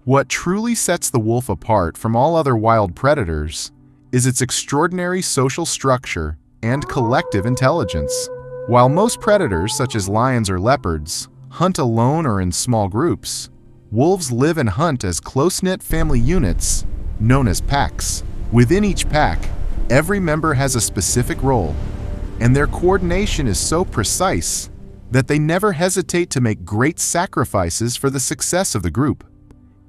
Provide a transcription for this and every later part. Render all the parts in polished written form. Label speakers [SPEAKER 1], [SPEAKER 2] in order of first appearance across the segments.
[SPEAKER 1] What truly sets the wolf apart from all other wild predators is its extraordinary social structure and collective intelligence. While most predators, such as lions or leopards, hunt alone or in small groups, wolves live and hunt as close-knit family units known as packs. Within each pack, every member has a specific role, and their coordination is so precise that they never hesitate to make great sacrifices for the success of the group.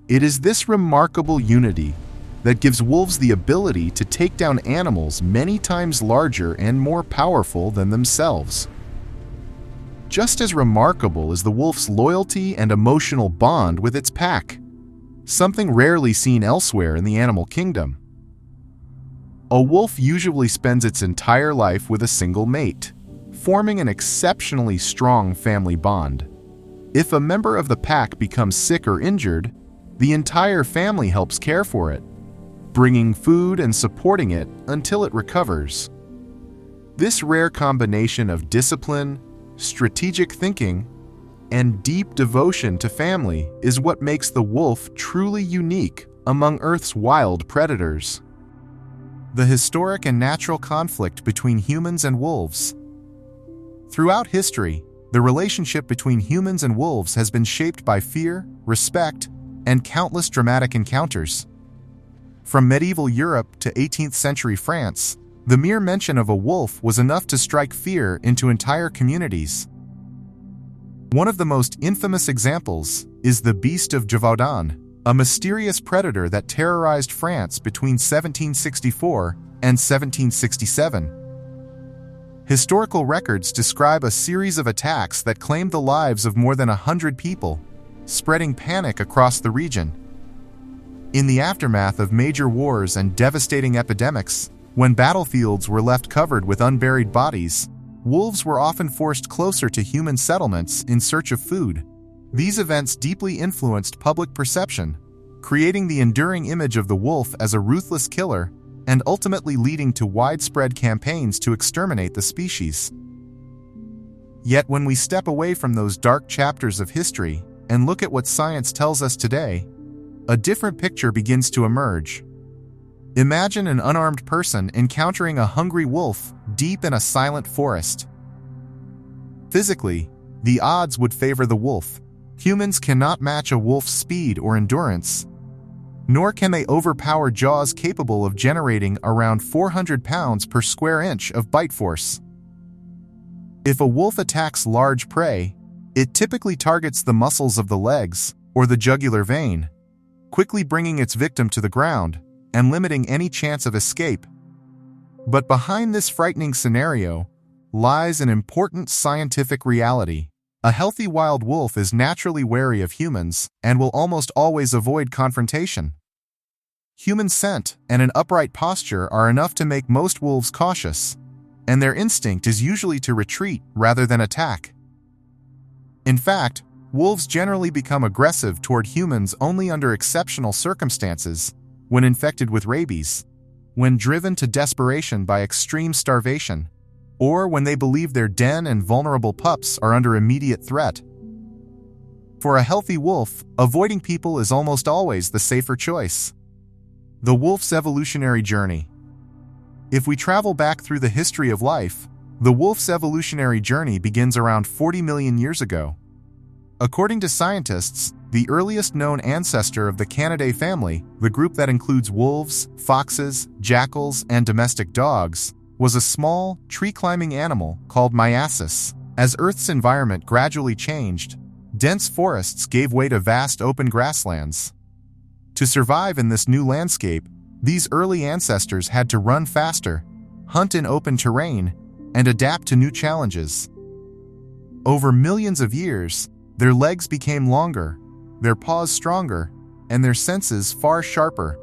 [SPEAKER 1] It is this remarkable unity that gives wolves the ability to take down animals many times larger and more powerful than themselves. Just as remarkable is the wolf's loyalty and emotional bond with its pack, something rarely seen elsewhere in the animal kingdom. A wolf usually spends its entire life with a single mate, forming an exceptionally strong family bond. If a member of the pack becomes sick or injured, the entire family helps care for it, bringing food and supporting it until it recovers. This rare combination of discipline, strategic thinking, and deep devotion to family is what makes the wolf truly unique among Earth's wild predators. The historic and natural conflict between humans and wolves. Throughout history, the relationship between humans and wolves has been shaped by fear, respect, and countless dramatic encounters. From medieval Europe to 18th century France, the mere mention of a wolf was enough to strike fear into entire communities. One of the most infamous examples is the Beast of Gévaudan, a mysterious predator that terrorized France between 1764 and 1767. Historical records describe a series of attacks that claimed the lives of more than 100 people, spreading panic across the region. In the aftermath of major wars and devastating epidemics, when battlefields were left covered with unburied bodies, wolves were often forced closer to human settlements in search of food. These events deeply influenced public perception, creating the enduring image of the wolf as a ruthless killer and ultimately leading to widespread campaigns to exterminate the species. Yet when we step away from those dark chapters of history and look at what science tells us today, a different picture begins to emerge. Imagine an unarmed person encountering a hungry wolf deep in a silent forest. Physically, the odds would favor the wolf. Humans cannot match a wolf's speed or endurance, nor can they overpower jaws capable of generating around 400 pounds per square inch of bite force. If a wolf attacks large prey, it typically targets the muscles of the legs or the jugular vein, quickly bringing its victim to the ground and limiting any chance of escape. But behind this frightening scenario lies an important scientific reality. A healthy wild wolf is naturally wary of humans and will almost always avoid confrontation. Human scent and an upright posture are enough to make most wolves cautious, and their instinct is usually to retreat rather than attack. In fact, wolves generally become aggressive toward humans only under exceptional circumstances, when infected with rabies, when driven to desperation by extreme starvation, or when they believe their den and vulnerable pups are under immediate threat. For a healthy wolf, avoiding people is almost always the safer choice. The wolf's evolutionary journey. If we travel back through the history of life, the wolf's evolutionary journey begins around 40 million years ago. According to scientists, the earliest known ancestor of the Canidae family, the group that includes wolves, foxes, jackals, and domestic dogs, was a small, tree-climbing animal called Myiasis. As Earth's environment gradually changed, dense forests gave way to vast open grasslands. To survive in this new landscape, these early ancestors had to run faster, hunt in open terrain, and adapt to new challenges. Over millions of years, their legs became longer, their paws stronger, and their senses far sharper,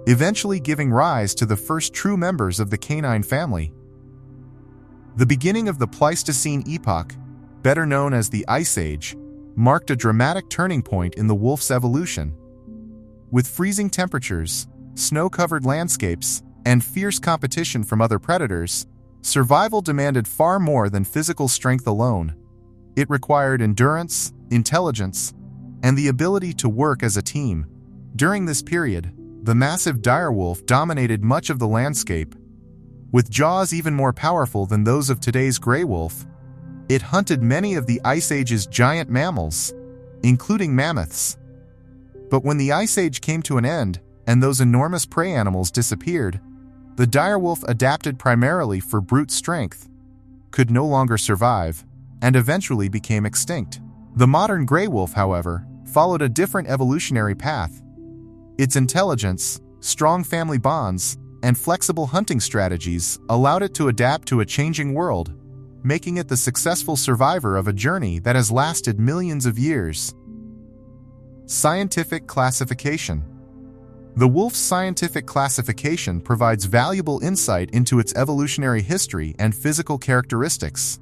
[SPEAKER 1] eventually giving rise to the first true members of the canine family. The beginning of the Pleistocene epoch, better known as the Ice Age, marked a dramatic turning point in the wolf's evolution. With freezing temperatures, snow-covered landscapes, and fierce competition from other predators, survival demanded far more than physical strength alone. It required endurance, intelligence, and the ability to work as a team. During this period, the massive direwolf dominated much of the landscape. With jaws even more powerful than those of today's gray wolf, it hunted many of the Ice Age's giant mammals, including mammoths. But when the Ice Age came to an end and those enormous prey animals disappeared, the direwolf adapted primarily for brute strength, could no longer survive, and eventually became extinct. The modern gray wolf, however, followed a different evolutionary path. Its intelligence, strong family bonds, and flexible hunting strategies allowed it to adapt to a changing world, making it the successful survivor of a journey that has lasted millions of years. Scientific classification. The wolf's scientific classification provides valuable insight into its evolutionary history and physical characteristics.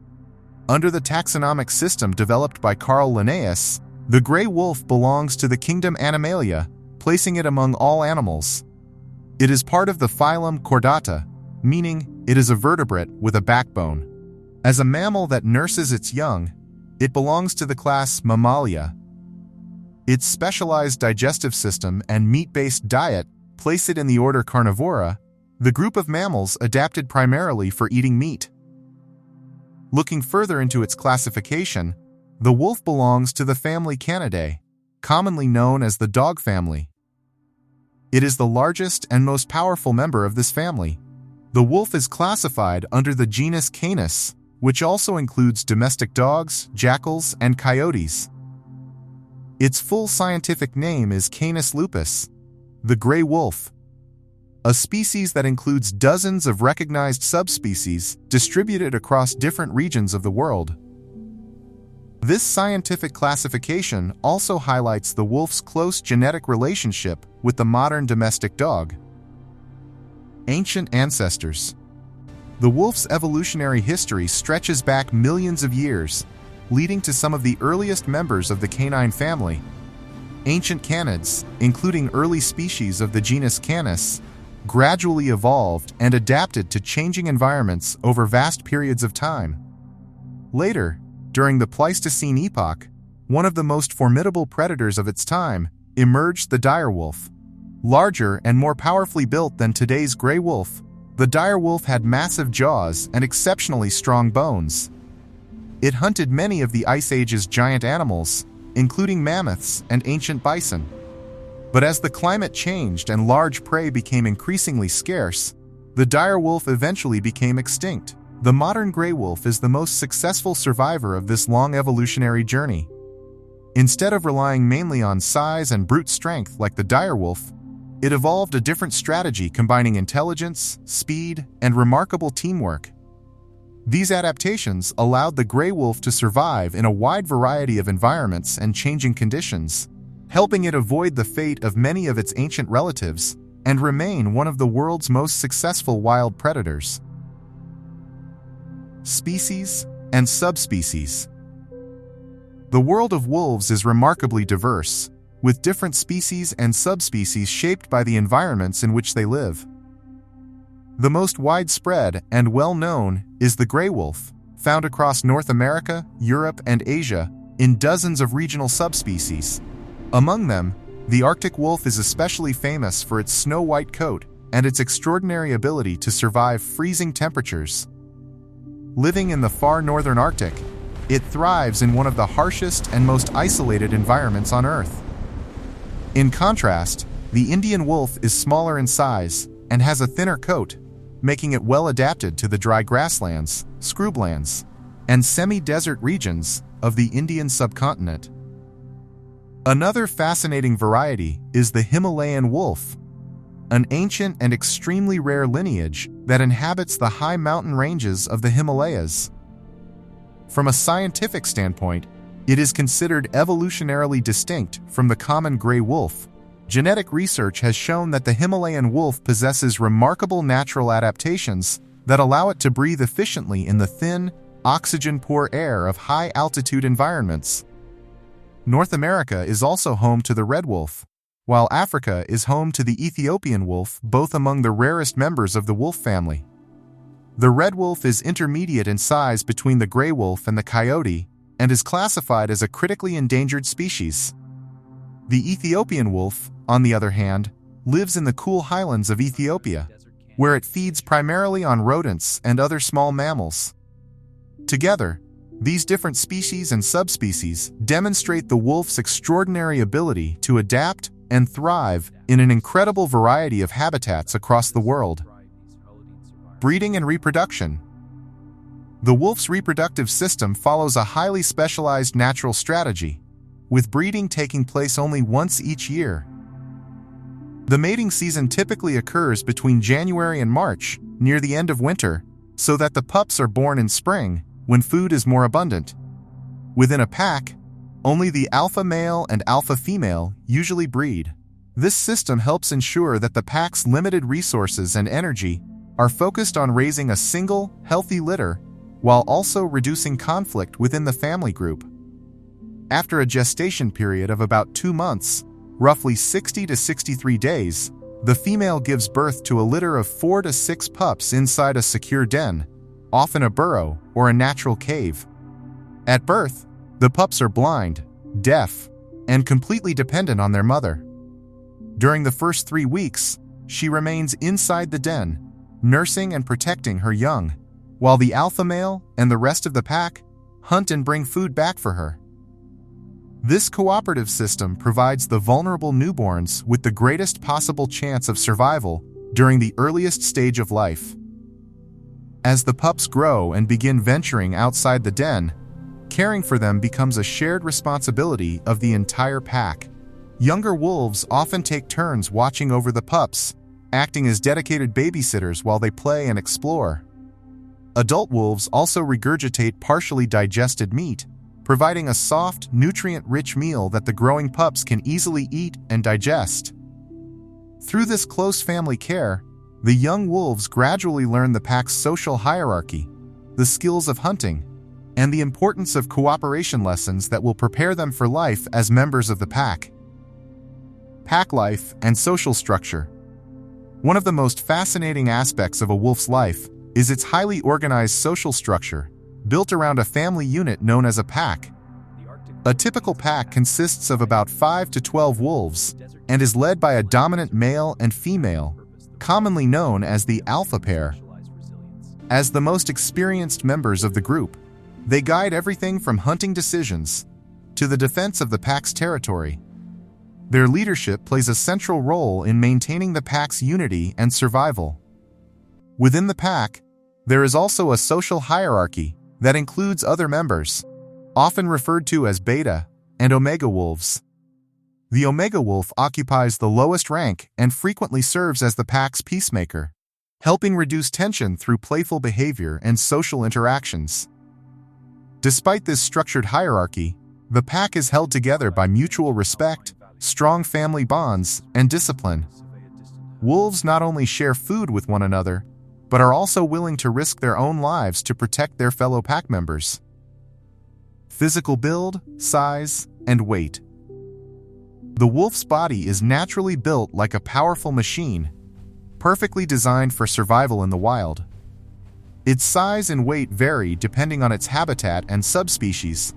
[SPEAKER 1] Under the taxonomic system developed by Carl Linnaeus, the gray wolf belongs to the kingdom Animalia, placing it among all animals. It is part of the phylum Chordata, meaning it is a vertebrate with a backbone. As a mammal that nurses its young, it belongs to the class Mammalia. Its specialized digestive system and meat-based diet place it in the order Carnivora, the group of mammals adapted primarily for eating meat. Looking further into its classification, the wolf belongs to the family Canidae, commonly known as the dog family. It is the largest and most powerful member of this family. The wolf is classified under the genus Canis, which also includes domestic dogs, jackals, and coyotes. Its full scientific name is Canis lupus, the gray wolf, a species that includes dozens of recognized subspecies distributed across different regions of the world. This scientific classification also highlights the wolf's close genetic relationship with the modern domestic dog. Ancient ancestors. The wolf's evolutionary history stretches back millions of years, leading to some of the earliest members of the canine family. Ancient canids, including early species of the genus Canis, gradually evolved and adapted to changing environments over vast periods of time. Later, during the Pleistocene epoch, one of the most formidable predators of its time, emerged the direwolf. Larger and more powerfully built than today's gray wolf, the direwolf had massive jaws and exceptionally strong bones. It hunted many of the Ice Age's giant animals, including mammoths and ancient bison. But as the climate changed and large prey became increasingly scarce, the direwolf eventually became extinct. The modern gray wolf is the most successful survivor of this long evolutionary journey. Instead of relying mainly on size and brute strength like the direwolf, it evolved a different strategy combining intelligence, speed, and remarkable teamwork. These adaptations allowed the gray wolf to survive in a wide variety of environments and changing conditions, helping it avoid the fate of many of its ancient relatives and remain one of the world's most successful wild predators. Species and subspecies. The world of wolves is remarkably diverse, with different species and subspecies shaped by the environments in which they live. The most widespread and well-known is the gray wolf, found across North America, Europe, and Asia in dozens of regional subspecies. Among them, the Arctic wolf is especially famous for its snow-white coat and its extraordinary ability to survive freezing temperatures. Living in the far northern Arctic, it thrives in one of the harshest and most isolated environments on Earth. In contrast, the Indian wolf is smaller in size and has a thinner coat, making it well adapted to the dry grasslands, scrublands, and semi-desert regions of the Indian subcontinent. Another fascinating variety is the Himalayan wolf, an ancient and extremely rare lineage that inhabits the high mountain ranges of the Himalayas. From a scientific standpoint, it is considered evolutionarily distinct from the common gray wolf. Genetic research has shown that the Himalayan wolf possesses remarkable natural adaptations that allow it to breathe efficiently in the thin, oxygen-poor air of high-altitude environments. North America is also home to the red wolf, while Africa is home to the Ethiopian wolf, both among the rarest members of the wolf family. The red wolf is intermediate in size between the gray wolf and the coyote and is classified as a critically endangered species. The Ethiopian wolf, on the other hand, lives in the cool highlands of Ethiopia, where it feeds primarily on rodents and other small mammals. Together, these different species and subspecies demonstrate the wolf's extraordinary ability to adapt and thrive in an incredible variety of habitats across the world. Breeding and reproduction. The wolf's reproductive system follows a highly specialized natural strategy, with breeding taking place only once each year. The mating season typically occurs between January and March, near the end of winter, so that the pups are born in spring, when food is more abundant. Within a pack, only the alpha male and alpha female usually breed. This system helps ensure that the pack's limited resources and energy are focused on raising a single, healthy litter, while also reducing conflict within the family group. After a gestation period of about 2 months, roughly 60 to 63 days, the female gives birth to a litter of 4 to 6 pups inside a secure den, often a burrow or a natural cave. At birth, the pups are blind, deaf, and completely dependent on their mother. During the first 3 weeks, she remains inside the den, nursing and protecting her young, while the alpha male and the rest of the pack hunt and bring food back for her. This cooperative system provides the vulnerable newborns with the greatest possible chance of survival during the earliest stage of life. As the pups grow and begin venturing outside the den, caring for them becomes a shared responsibility of the entire pack. Younger wolves often take turns watching over the pups, acting as dedicated babysitters while they play and explore. Adult wolves also regurgitate partially digested meat, providing a soft, nutrient-rich meal that the growing pups can easily eat and digest. Through this close family care, the young wolves gradually learn the pack's social hierarchy, the skills of hunting, and the importance of cooperation lessons that will prepare them for life as members of the pack. Pack life and social structure. One of the most fascinating aspects of a wolf's life is its highly organized social structure, built around a family unit known as a pack. A typical pack consists of about 5 to 12 wolves and is led by a dominant male and female, commonly known as the alpha pair. As the most experienced members of the group, they guide everything from hunting decisions to the defense of the pack's territory. Their leadership plays a central role in maintaining the pack's unity and survival. Within the pack, there is also a social hierarchy that includes other members, often referred to as beta and omega wolves. The omega wolf occupies the lowest rank and frequently serves as the pack's peacemaker, helping reduce tension through playful behavior and social interactions. Despite this structured hierarchy, the pack is held together by mutual respect, strong family bonds, and discipline. Wolves not only share food with one another, but are also willing to risk their own lives to protect their fellow pack members. Physical build, size, and weight. The wolf's body is naturally built like a powerful machine, perfectly designed for survival in the wild. Its size and weight vary depending on its habitat and subspecies,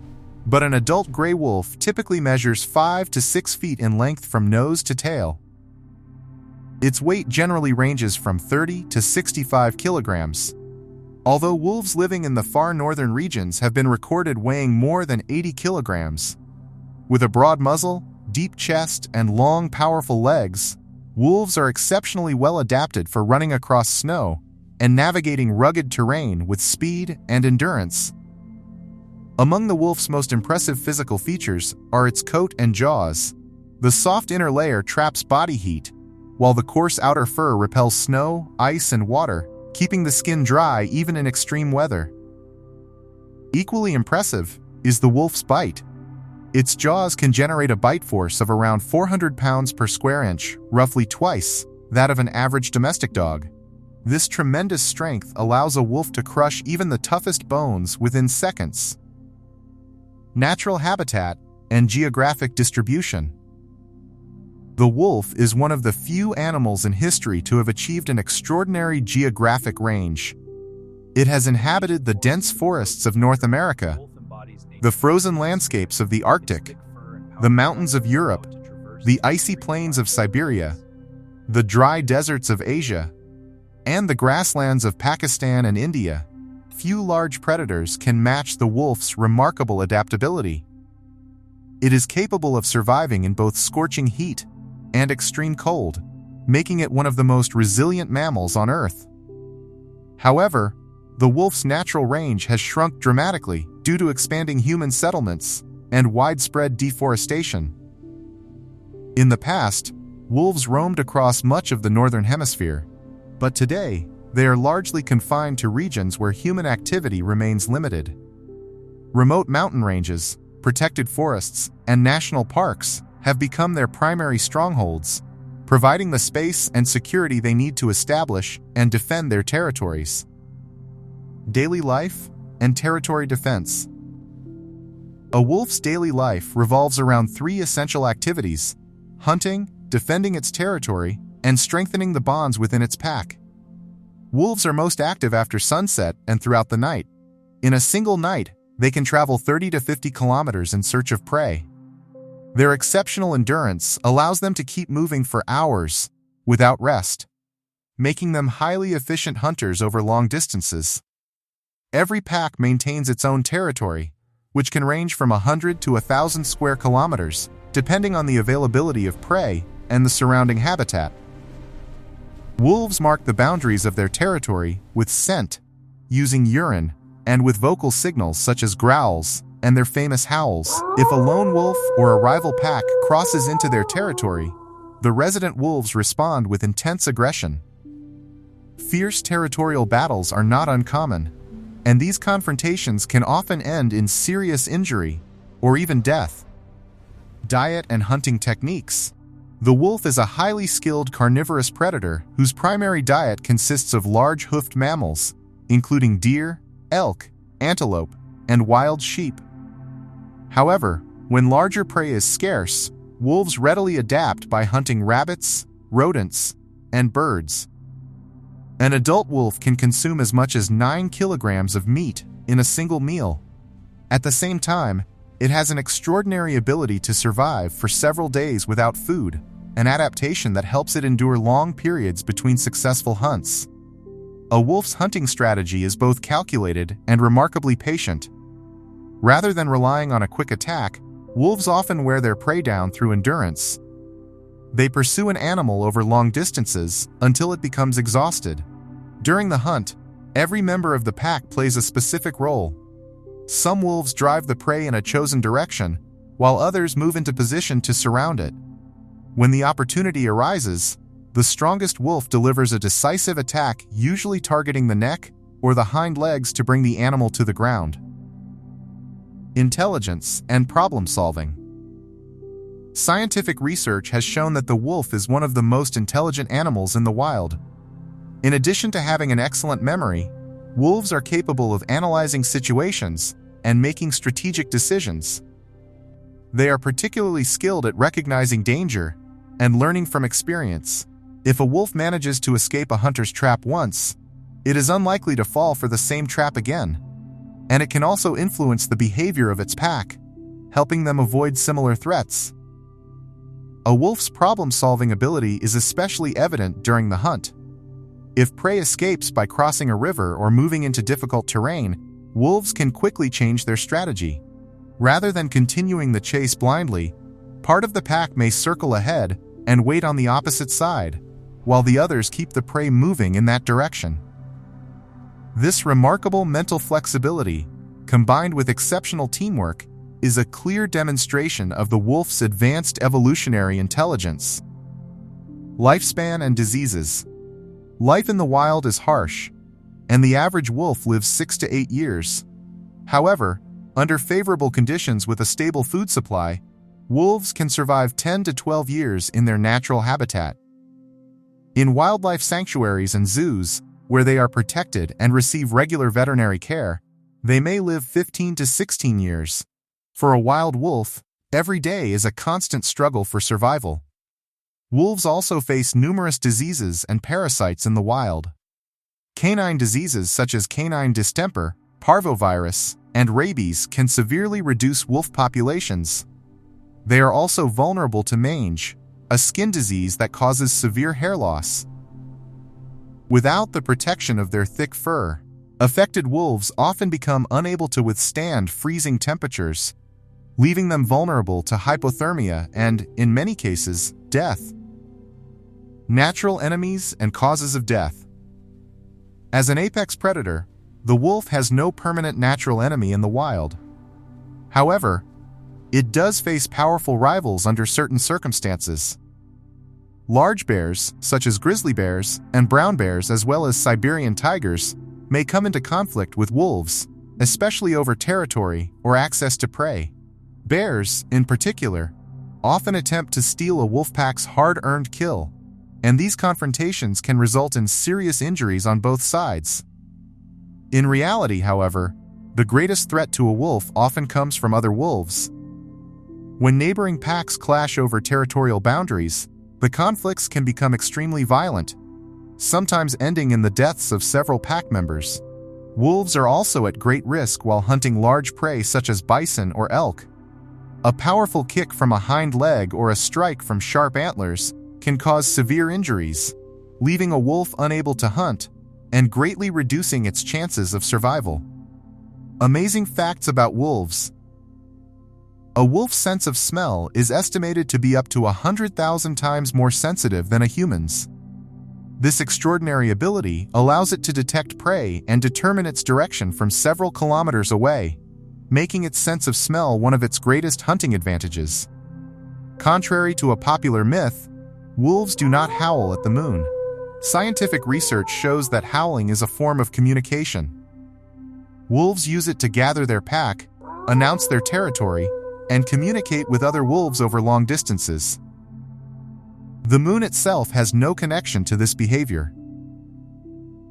[SPEAKER 1] but an adult gray wolf typically measures 5 to 6 feet in length from nose to tail. Its weight generally ranges from 30 to 65 kilograms, although wolves living in the far northern regions have been recorded weighing more than 80 kilograms. With a broad muzzle, deep chest, and long, powerful legs, wolves are exceptionally well adapted for running across snow and navigating rugged terrain with speed and endurance. Among the wolf's most impressive physical features are its coat and jaws. The soft inner layer traps body heat, while the coarse outer fur repels snow, ice, and water, keeping the skin dry even in extreme weather. Equally impressive is the wolf's bite. Its jaws can generate a bite force of around 400 pounds per square inch, roughly twice that of an average domestic dog. This tremendous strength allows a wolf to crush even the toughest bones within seconds. Natural habitat and geographic distribution. The wolf is one of the few animals in history to have achieved an extraordinary geographic range. It has inhabited the dense forests of North America, the frozen landscapes of the Arctic, the mountains of Europe, the icy plains of Siberia, the dry deserts of Asia, and the grasslands of Pakistan and India, few large predators can match the wolf's remarkable adaptability. It is capable of surviving in both scorching heat and extreme cold, making it one of the most resilient mammals on Earth. However, the wolf's natural range has shrunk dramatically due to expanding human settlements and widespread deforestation. In the past, wolves roamed across much of the northern hemisphere, but today, they are largely confined to regions where human activity remains limited. Remote mountain ranges, protected forests, and national parks have become their primary strongholds, providing the space and security they need to establish and defend their territories. Daily life and territory defense. A wolf's daily life revolves around three essential activities: hunting, defending its territory, and strengthening the bonds within its pack. Wolves are most active after sunset and throughout the night. In a single night, they can travel 30 to 50 kilometers in search of prey. Their exceptional endurance allows them to keep moving for hours without rest, making them highly efficient hunters over long distances. Every pack maintains its own territory, which can range from 100 to 1,000 square kilometers, depending on the availability of prey and the surrounding habitat. Wolves mark the boundaries of their territory with scent, using urine, and with vocal signals such as growls and their famous howls. If a lone wolf or a rival pack crosses into their territory, the resident wolves respond with intense aggression. Fierce territorial battles are not uncommon, and these confrontations can often end in serious injury or even death. Diet and hunting techniques. The wolf is a highly skilled carnivorous predator whose primary diet consists of large hoofed mammals, including deer, elk, antelope, and wild sheep. However, when larger prey is scarce, wolves readily adapt by hunting rabbits, rodents, and birds. An adult wolf can consume as much as 9 kilograms of meat in a single meal. At the same time, it has an extraordinary ability to survive for several days without food, an adaptation that helps it endure long periods between successful hunts. A wolf's hunting strategy is both calculated and remarkably patient. Rather than relying on a quick attack, wolves often wear their prey down through endurance. They pursue an animal over long distances until it becomes exhausted. During the hunt, every member of the pack plays a specific role. Some wolves drive the prey in a chosen direction, while others move into position to surround it. When the opportunity arises, the strongest wolf delivers a decisive attack, usually targeting the neck or the hind legs to bring the animal to the ground. Intelligence and problem solving. Scientific research has shown that the wolf is one of the most intelligent animals in the wild. In addition to having an excellent memory, wolves are capable of analyzing situations and making strategic decisions. They are particularly skilled at recognizing danger and learning from experience. If a wolf manages to escape a hunter's trap once, it is unlikely to fall for the same trap again, and it can also influence the behavior of its pack, helping them avoid similar threats. A wolf's problem-solving ability is especially evident during the hunt. If prey escapes by crossing a river or moving into difficult terrain, wolves can quickly change their strategy. Rather than continuing the chase blindly, part of the pack may circle ahead and wait on the opposite side, while the others keep the prey moving in that direction. This remarkable mental flexibility, combined with exceptional teamwork, is a clear demonstration of the wolf's advanced evolutionary intelligence. Lifespan and diseases. Life in the wild is harsh, and the average wolf lives 6 to 8 years. However, under favorable conditions with a stable food supply, wolves can survive 10 to 12 years in their natural habitat. In wildlife sanctuaries and zoos, where they are protected and receive regular veterinary care, they may live 15 to 16 years. For a wild wolf, every day is a constant struggle for survival. Wolves also face numerous diseases and parasites in the wild. Canine diseases such as canine distemper, parvovirus, and rabies can severely reduce wolf populations. They are also vulnerable to mange, a skin disease that causes severe hair loss. Without the protection of their thick fur, affected wolves often become unable to withstand freezing temperatures, leaving them vulnerable to hypothermia and, in many cases, death. Natural enemies and causes of death. As an apex predator, the wolf has no permanent natural enemy in the wild. However, it does face powerful rivals under certain circumstances. Large bears, such as grizzly bears and brown bears as well as Siberian tigers, may come into conflict with wolves, especially over territory or access to prey. Bears, in particular, often attempt to steal a wolf pack's hard-earned kill, and these confrontations can result in serious injuries on both sides. In reality, however, the greatest threat to a wolf often comes from other wolves. When neighboring packs clash over territorial boundaries, the conflicts can become extremely violent, sometimes ending in the deaths of several pack members. Wolves are also at great risk while hunting large prey such as bison or elk. A powerful kick from a hind leg or a strike from sharp antlers can cause severe injuries, leaving a wolf unable to hunt and greatly reducing its chances of survival. Amazing facts about wolves. A wolf's sense of smell is estimated to be up to 100,000 times more sensitive than a human's. This extraordinary ability allows it to detect prey and determine its direction from several kilometers away, making its sense of smell one of its greatest hunting advantages. Contrary to a popular myth, wolves do not howl at the moon. Scientific research shows that howling is a form of communication. Wolves use it to gather their pack, announce their territory, and communicate with other wolves over long distances. The moon itself has no connection to this behavior.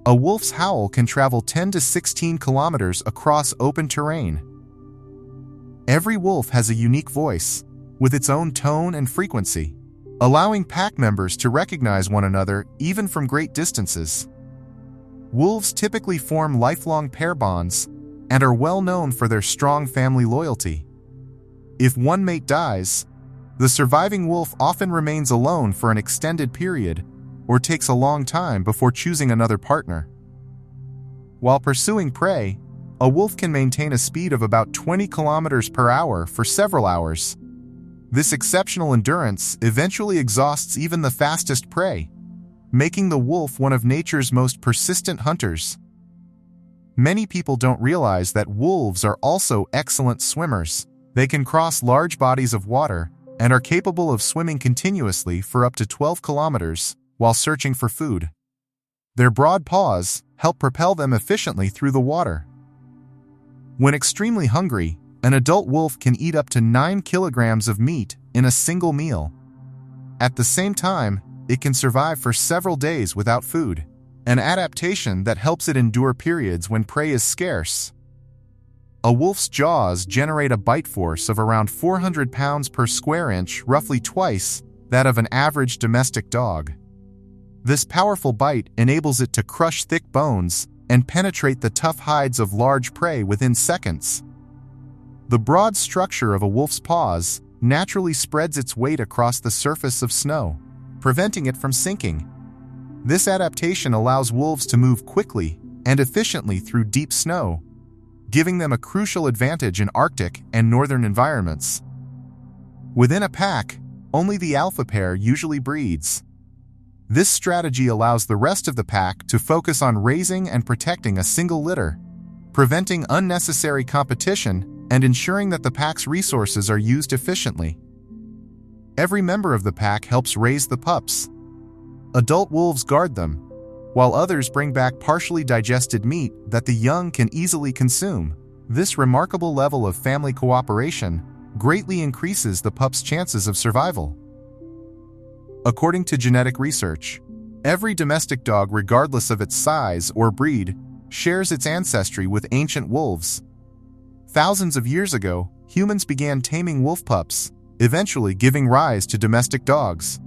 [SPEAKER 1] A wolf's howl can travel 10 to 16 kilometers across open terrain. Every wolf has a unique voice, with its own tone and frequency, allowing pack members to recognize one another even from great distances. Wolves typically form lifelong pair bonds and are well known for their strong family loyalty. If one mate dies, the surviving wolf often remains alone for an extended period or takes a long time before choosing another partner. While pursuing prey, a wolf can maintain a speed of about 20 kilometers per hour for several hours. This exceptional endurance eventually exhausts even the fastest prey, making the wolf one of nature's most persistent hunters. Many people don't realize that wolves are also excellent swimmers. They can cross large bodies of water and are capable of swimming continuously for up to 12 kilometers while searching for food. Their broad paws help propel them efficiently through the water. When extremely hungry, an adult wolf can eat up to 9 kilograms of meat in a single meal. At the same time, it can survive for several days without food, an adaptation that helps it endure periods when prey is scarce. A wolf's jaws generate a bite force of around 400 pounds per square inch, roughly twice that of an average domestic dog. This powerful bite enables it to crush thick bones and penetrate the tough hides of large prey within seconds. The broad structure of a wolf's paws naturally spreads its weight across the surface of snow, preventing it from sinking. This adaptation allows wolves to move quickly and efficiently through deep snow, giving them a crucial advantage in Arctic and northern environments. Within a pack, only the alpha pair usually breeds. This strategy allows the rest of the pack to focus on raising and protecting a single litter, preventing unnecessary competition and ensuring that the pack's resources are used efficiently. Every member of the pack helps raise the pups. Adult wolves guard them, while others bring back partially digested meat that the young can easily consume. This remarkable level of family cooperation greatly increases the pup's chances of survival. According to genetic research, every domestic dog, regardless of its size or breed, shares its ancestry with ancient wolves. Thousands of years ago, humans began taming wolf pups, eventually giving rise to domestic dogs.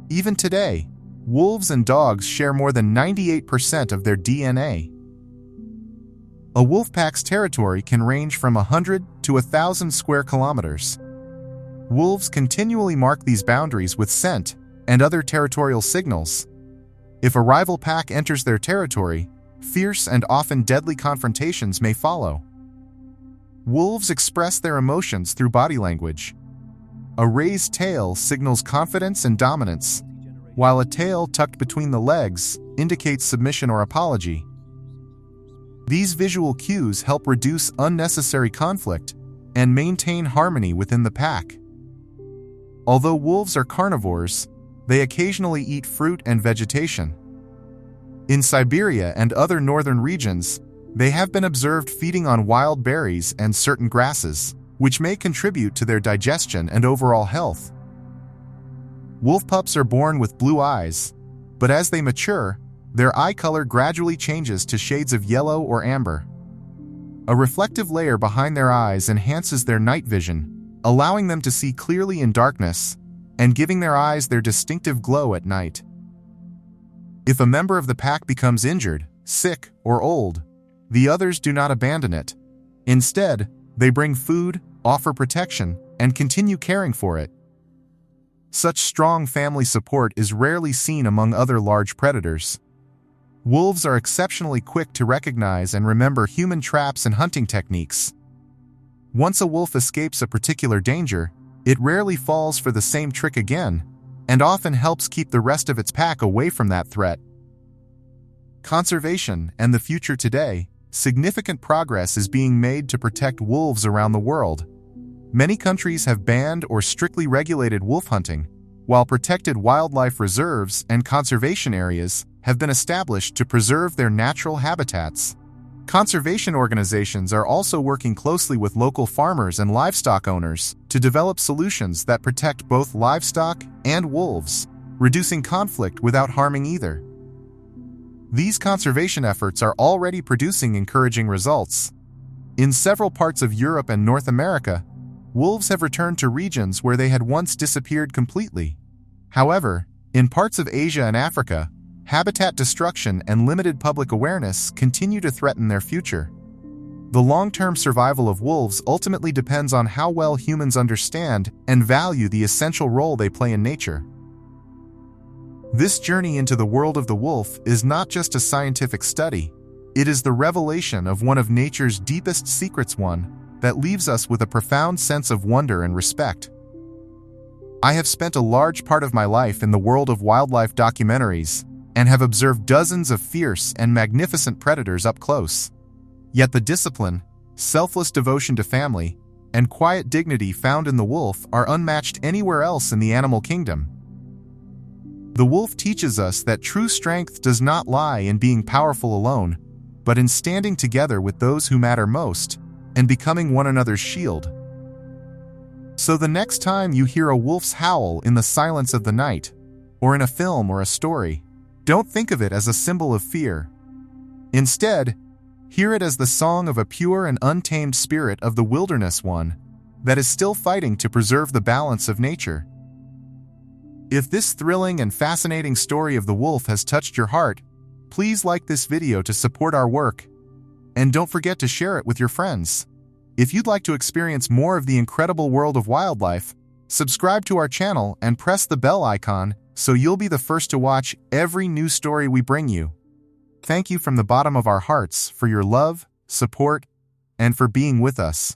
[SPEAKER 1] Even today, wolves and dogs share more than 98% of their DNA. A wolf pack's territory can range from 100 to 1,000 square kilometers. Wolves continually mark these boundaries with scent and other territorial signals. If a rival pack enters their territory, fierce and often deadly confrontations may follow. Wolves express their emotions through body language. A raised tail signals confidence and dominance, while a tail tucked between the legs indicates submission or apology. These visual cues help reduce unnecessary conflict and maintain harmony within the pack. Although wolves are carnivores, they occasionally eat fruit and vegetation. In Siberia and other northern regions, they have been observed feeding on wild berries and certain grasses, which may contribute to their digestion and overall health. Wolf pups are born with blue eyes, but as they mature, their eye color gradually changes to shades of yellow or amber. A reflective layer behind their eyes enhances their night vision, allowing them to see clearly in darkness and giving their eyes their distinctive glow at night. If a member of the pack becomes injured, sick, or old, the others do not abandon it. Instead, they bring food, offer protection, and continue caring for it. Such strong family support is rarely seen among other large predators. Wolves are exceptionally quick to recognize and remember human traps and hunting techniques. Once a wolf escapes a particular danger, it rarely falls for the same trick again, and often helps keep the rest of its pack away from that threat. Conservation and the future today, significant progress is being made to protect wolves around the world. Many countries have banned or strictly regulated wolf hunting, while protected wildlife reserves and conservation areas have been established to preserve their natural habitats. Conservation organizations are also working closely with local farmers and livestock owners to develop solutions that protect both livestock and wolves, reducing conflict without harming either. These conservation efforts are already producing encouraging results. In several parts of Europe and North America, wolves have returned to regions where they had once disappeared completely. However, in parts of Asia and Africa, habitat destruction and limited public awareness continue to threaten their future. The long-term survival of wolves ultimately depends on how well humans understand and value the essential role they play in nature. This journey into the world of the wolf is not just a scientific study, it is the revelation of one of nature's deepest secrets, one that leaves us with a profound sense of wonder and respect. I have spent a large part of my life in the world of wildlife documentaries and have observed dozens of fierce and magnificent predators up close. Yet the discipline, selfless devotion to family, and quiet dignity found in the wolf are unmatched anywhere else in the animal kingdom. The wolf teaches us that true strength does not lie in being powerful alone, but in standing together with those who matter most and becoming one another's shield. So the next time you hear a wolf's howl in the silence of the night, or in a film or a story, don't think of it as a symbol of fear. Instead, hear it as the song of a pure and untamed spirit of the wilderness, one that is still fighting to preserve the balance of nature. If this thrilling and fascinating story of the wolf has touched your heart, please like this video to support our work, and don't forget to share it with your friends. If you'd like to experience more of the incredible world of wildlife, subscribe to our channel and press the bell icon so you'll be the first to watch every new story we bring you. Thank you from the bottom of our hearts for your love, support, and for being with us.